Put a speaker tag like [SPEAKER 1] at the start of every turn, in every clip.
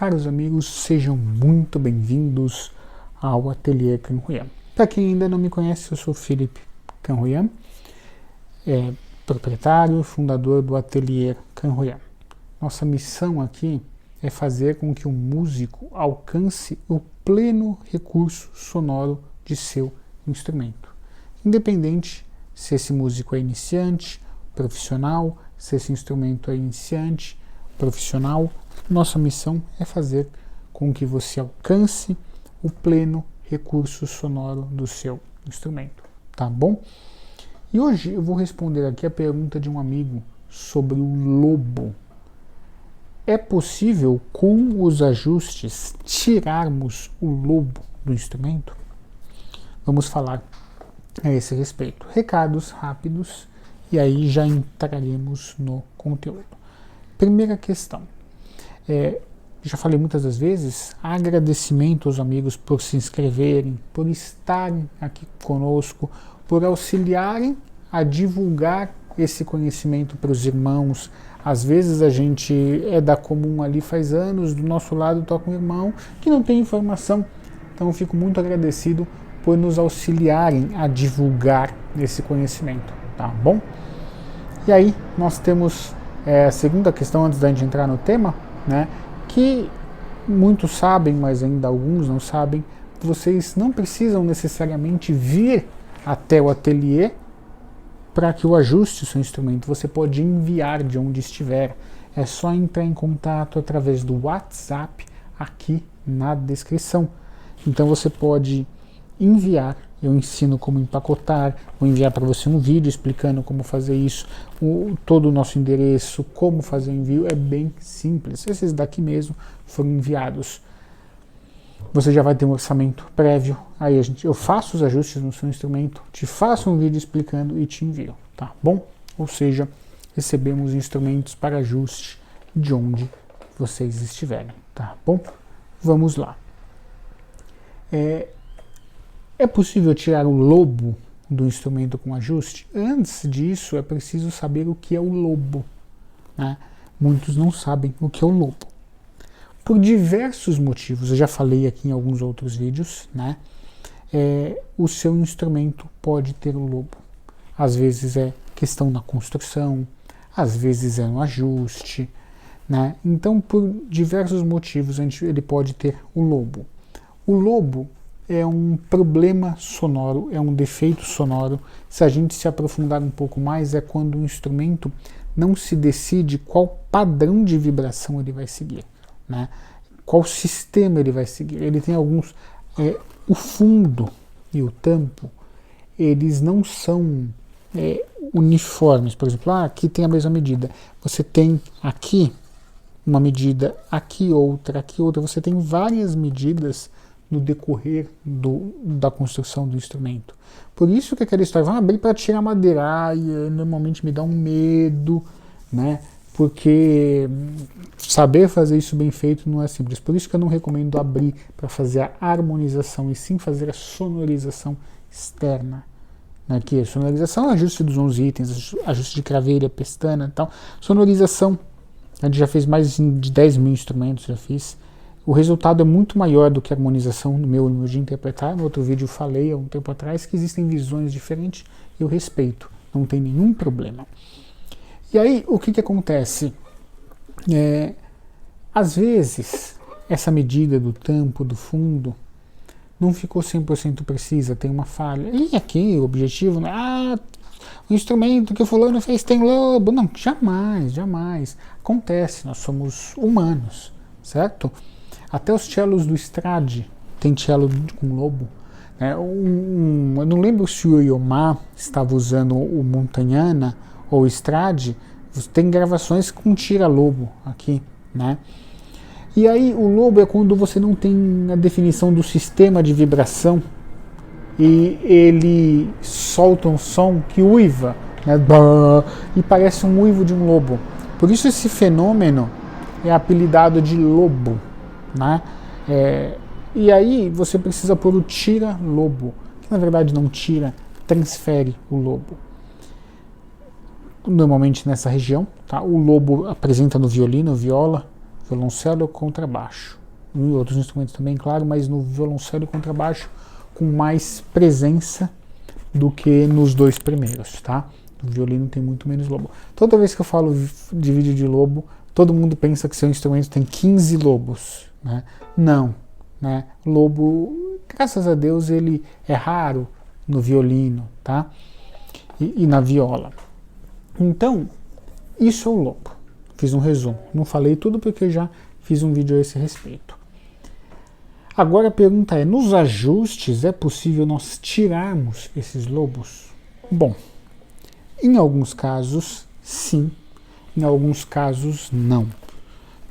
[SPEAKER 1] Caros amigos, sejam muito bem-vindos ao Ateliê Canhuiam. Para quem ainda não me conhece, eu sou Felipe Canhuiam, proprietário e fundador do Ateliê Canhuiam. Nossa missão aqui é fazer com que o músico alcance o pleno recurso sonoro de seu instrumento. Independente se esse músico é iniciante, profissional, se esse instrumento é iniciante, profissional, nossa missão é fazer com que você alcance o pleno recurso sonoro do seu instrumento, tá bom? E hoje eu vou responder aqui a pergunta de um amigo sobre o lobo. É possível, com os ajustes, tirarmos o lobo do instrumento? Vamos falar a esse respeito. Recados rápidos e aí já entraremos no conteúdo. Primeira questão. Já falei muitas das vezes, agradecimento aos amigos por se inscreverem, por estarem aqui conosco, por auxiliarem a divulgar esse conhecimento para os irmãos. Às vezes a gente é da comum ali faz anos, do nosso lado toca um irmão que não tem informação, então eu fico muito agradecido por nos auxiliarem a divulgar esse conhecimento, tá bom? E aí nós temos a segunda questão antes da gente entrar no tema, né, que muitos sabem, mas ainda alguns não sabem, vocês não precisam necessariamente vir até o ateliê para que eu ajuste o seu instrumento, você pode enviar de onde estiver, é só entrar em contato através do WhatsApp aqui na descrição. Então você pode enviar, eu ensino como empacotar, vou enviar para você um vídeo explicando como fazer isso, todo o nosso endereço, como fazer o envio, é bem simples. Esses daqui mesmo foram enviados. Você já vai ter um orçamento prévio, aí eu faço os ajustes no seu instrumento, te faço um vídeo explicando e te envio, tá bom? Ou seja, recebemos instrumentos para ajuste de onde vocês estiverem, tá bom? Vamos lá. É possível tirar o lobo do instrumento com ajuste? Antes disso, é preciso saber o que é o lobo, né? Muitos não sabem o que é o lobo. Por diversos motivos, eu já falei aqui em alguns outros vídeos, né? O seu instrumento pode ter o lobo. Às vezes é questão na construção, às vezes é no ajuste, né? Então, por diversos motivos, ele pode ter o lobo. O lobo é um problema sonoro, é um defeito sonoro. Se a gente se aprofundar um pouco mais, é quando o instrumento não se decide qual padrão de vibração ele vai seguir, né? Qual sistema ele vai seguir. Ele tem alguns... o fundo e o tampo, eles não são uniformes. Por exemplo, aqui tem a mesma medida. Você tem aqui uma medida, aqui outra, você tem várias medidas no decorrer da construção do instrumento. Por isso que aquela história, vamos abrir para tirar madeira, normalmente me dá um medo, né? Porque saber fazer isso bem feito não é simples. Por isso que eu não recomendo abrir para fazer a harmonização, e sim fazer a sonorização externa. Aqui, a sonorização é ajuste dos 11 itens, ajuste de craveira, pestana e tal. Sonorização, a gente já fez mais de 10 mil instrumentos, já fiz. O resultado é muito maior do que a harmonização no meu de interpretar. No outro vídeo eu falei há um tempo atrás que existem visões diferentes, eu respeito, não tem nenhum problema. E aí, o que acontece? Às vezes, essa medida do tampo, do fundo, não ficou 100% precisa, tem uma falha. E aqui, o objetivo não é, o instrumento que o fulano fez tem lobo. Não, jamais, jamais. Acontece, nós somos humanos, certo? Até os cellos do Strade tem cello com lobo. Eu não lembro se o Iomar estava usando o Montagnana ou o Strade, tem gravações com tira-lobo aqui, né? E aí o lobo é quando você não tem a definição do sistema de vibração e ele solta um som que uiva, né? E parece um uivo de um lobo. Por isso esse fenômeno é apelidado de lobo, né? E aí você precisa pôr o tira-lobo, que na verdade não tira, transfere o lobo. Normalmente nessa região, tá? O lobo apresenta no violino, viola violoncelo e contrabaixo. Em outros instrumentos também, claro, mas no violoncelo e contrabaixo com mais presença do que nos dois primeiros, tá? O violino tem muito menos lobo. Toda vez que eu falo de vídeo de lobo, todo mundo pensa que seu instrumento tem 15 lobos, né? Não, né? Lobo, graças a Deus, ele é raro no violino, tá? E na viola. Então, isso é o lobo. Fiz um resumo. Não falei tudo porque já fiz um vídeo a esse respeito. Agora a pergunta é, nos ajustes é possível nós tirarmos esses lobos? Bom, em alguns casos sim, em alguns casos não.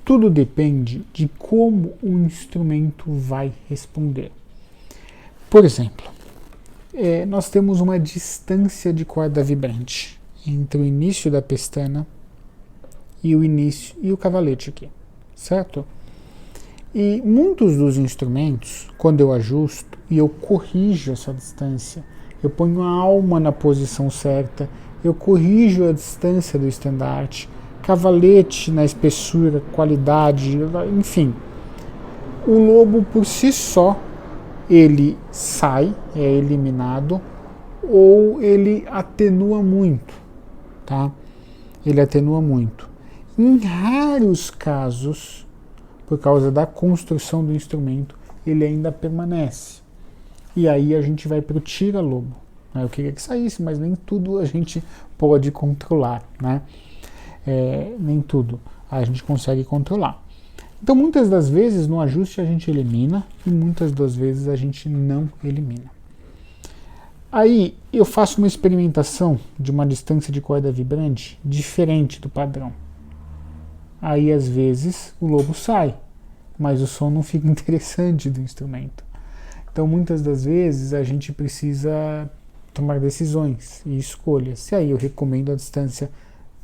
[SPEAKER 1] Tudo depende de como o instrumento vai responder. Por exemplo, nós temos uma distância de corda vibrante entre o início da pestana e o início e o cavalete aqui, certo? E muitos dos instrumentos, quando eu ajusto e eu corrijo essa distância, eu ponho a alma na posição certa, eu corrijo a distância do estandarte, cavalete na espessura, qualidade, enfim. O lobo por si só, ele sai, é eliminado, ou ele atenua muito, tá? Ele atenua muito. Em raros casos, por causa da construção do instrumento, ele ainda permanece. E aí a gente vai para o tira-lobo. Eu queria que saísse, mas nem tudo a gente pode controlar, né? Nem tudo a gente consegue controlar. Então muitas das vezes no ajuste a gente elimina e muitas das vezes a gente não elimina. Aí eu faço uma experimentação de uma distância de corda vibrante diferente do padrão. Aí às vezes o lobo sai, mas o som não fica interessante do instrumento. Então muitas das vezes a gente precisa tomar decisões e escolhas. E aí eu recomendo a distância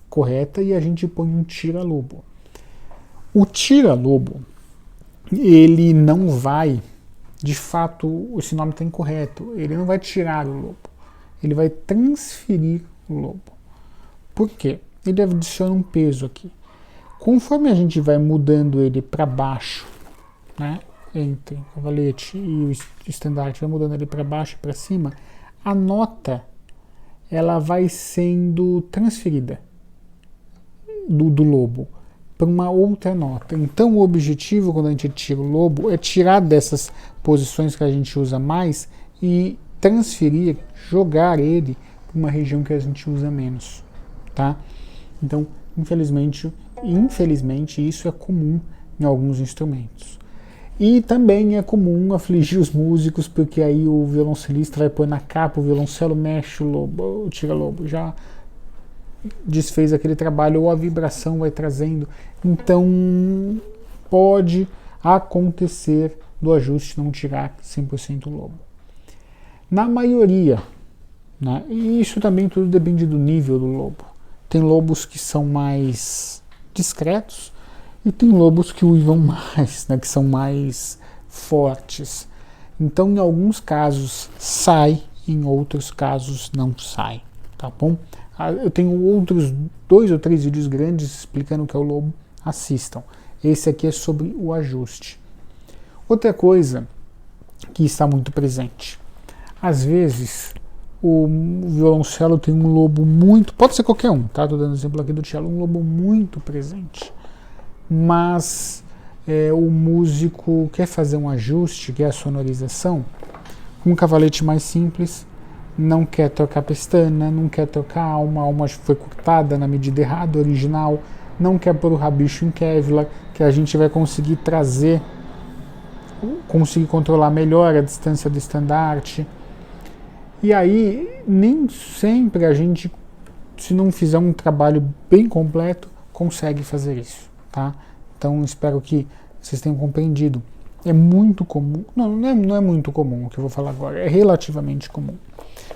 [SPEAKER 1] correta e a gente põe um tira-lobo. O tira-lobo, ele não vai, de fato, esse nome está incorreto, ele não vai tirar o lobo, ele vai transferir o lobo. Por quê? Ele adiciona um peso aqui. Conforme a gente vai mudando ele para baixo, né, entre o cavalete e o estandarte, vai mudando ele para baixo e para cima, a nota ela vai sendo transferida do lobo para uma outra nota. Então o objetivo quando a gente tira o lobo é tirar dessas posições que a gente usa mais e transferir, jogar ele para uma região que a gente usa menos, tá? Então, infelizmente isso é comum em alguns instrumentos. E também é comum afligir os músicos, porque aí o violoncelista vai pôr na capa, o violoncelo mexe o lobo, o tira-lobo já desfez aquele trabalho, ou a vibração vai trazendo. Então pode acontecer do ajuste não tirar 100% o lobo. Na maioria, né, e isso também tudo depende do nível do lobo. Tem lobos que são mais discretos e tem lobos que uivam mais, né, que são mais fortes. Então, em alguns casos sai, em outros casos não sai, tá bom? Eu tenho outros 2 ou 3 vídeos grandes explicando o que é o lobo, assistam. Esse aqui é sobre o ajuste. Outra coisa que está muito presente, às vezes o violoncelo tem um lobo muito, pode ser qualquer um, tá? Estou dando exemplo aqui do cello, um lobo muito presente, mas o músico quer fazer um ajuste, que é a sonorização, com um cavalete mais simples, não quer trocar pestana, não quer trocar a alma foi cortada na medida errada, original, não quer pôr o rabicho em Kevlar, que a gente vai conseguir controlar melhor a distância do estandarte. E aí, nem sempre a gente, se não fizer um trabalho bem completo, consegue fazer isso, tá? Então, espero que vocês tenham compreendido. É muito comum, não é muito comum o que eu vou falar agora, é relativamente comum.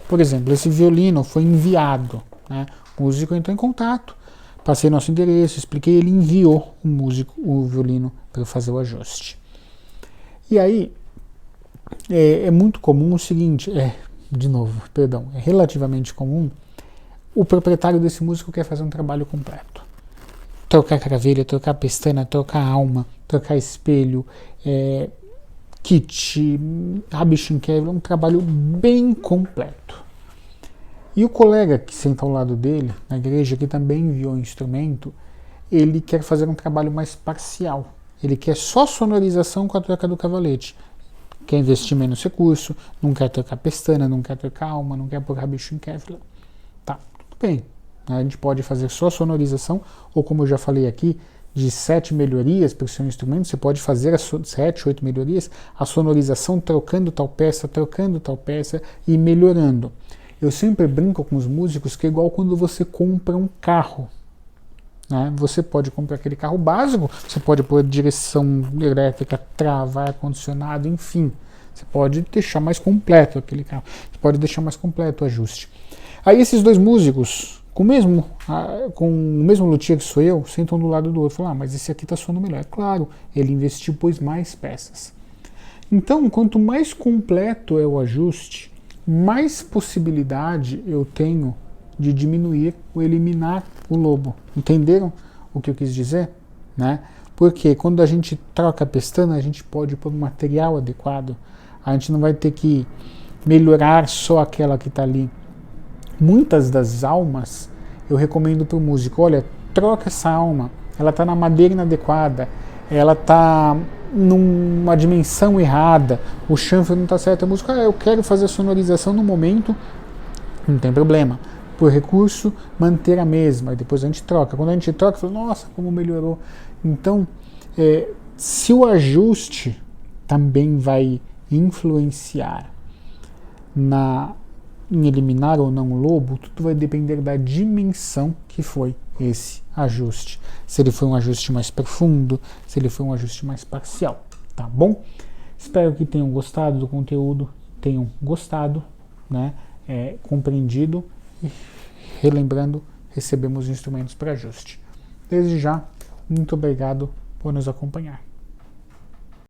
[SPEAKER 1] Por exemplo, esse violino foi enviado, né? O músico entrou em contato, passei nosso endereço, expliquei, ele enviou o violino para eu fazer o ajuste. E aí, é muito comum o seguinte, é relativamente comum, o proprietário desse músico quer fazer um trabalho completo. trocar cravelha, trocar pestana, trocar alma, trocar espelho, kit, Rabichin Kevlar, um trabalho bem completo. E o colega que senta ao lado dele, na igreja, que também enviou o instrumento, ele quer fazer um trabalho mais parcial. Ele quer só sonorização com a troca do cavalete. Quer investir menos recurso, não quer trocar pestana, não quer trocar alma, não quer pôr Rabichin Kevlar. Tá, tudo bem. A gente pode fazer só sonorização, ou como eu já falei aqui, de 7 melhorias para o seu instrumento, você pode fazer as 7, 8 melhorias, a sonorização trocando tal peça e melhorando. Eu sempre brinco com os músicos que é igual quando você compra um carro. Né? Você pode comprar aquele carro básico, você pode pôr direção elétrica, trava, ar-condicionado, enfim. Você pode deixar mais completo aquele carro, você pode deixar mais completo o ajuste. Aí esses dois músicos, com o mesmo luthier que sou eu, sentam do lado do outro e falam, mas esse aqui está soando melhor. É claro, ele investiu, pôs mais peças. Então, quanto mais completo é o ajuste, mais possibilidade eu tenho de diminuir ou eliminar o lobo. Entenderam o que eu quis dizer? Né? Porque quando a gente troca a pestana, a gente pode pôr um material adequado, a gente não vai ter que melhorar só aquela que está ali. Muitas das almas eu recomendo para o músico, olha, troca essa alma, ela está na madeira inadequada, ela está numa dimensão errada, o chanfre não está certo, a música, eu quero fazer a sonorização no momento, não tem problema, por recurso, manter a mesma, e depois a gente troca. Quando a gente troca, fala, nossa, como melhorou. Então, se o ajuste também vai influenciar em eliminar ou não o lobo, tudo vai depender da dimensão que foi esse ajuste. Se ele foi um ajuste mais profundo, se ele foi um ajuste mais parcial, tá bom? Espero que tenham gostado do conteúdo, tenham gostado, né, compreendido e relembrando, recebemos instrumentos para ajuste. Desde já, muito obrigado por nos acompanhar.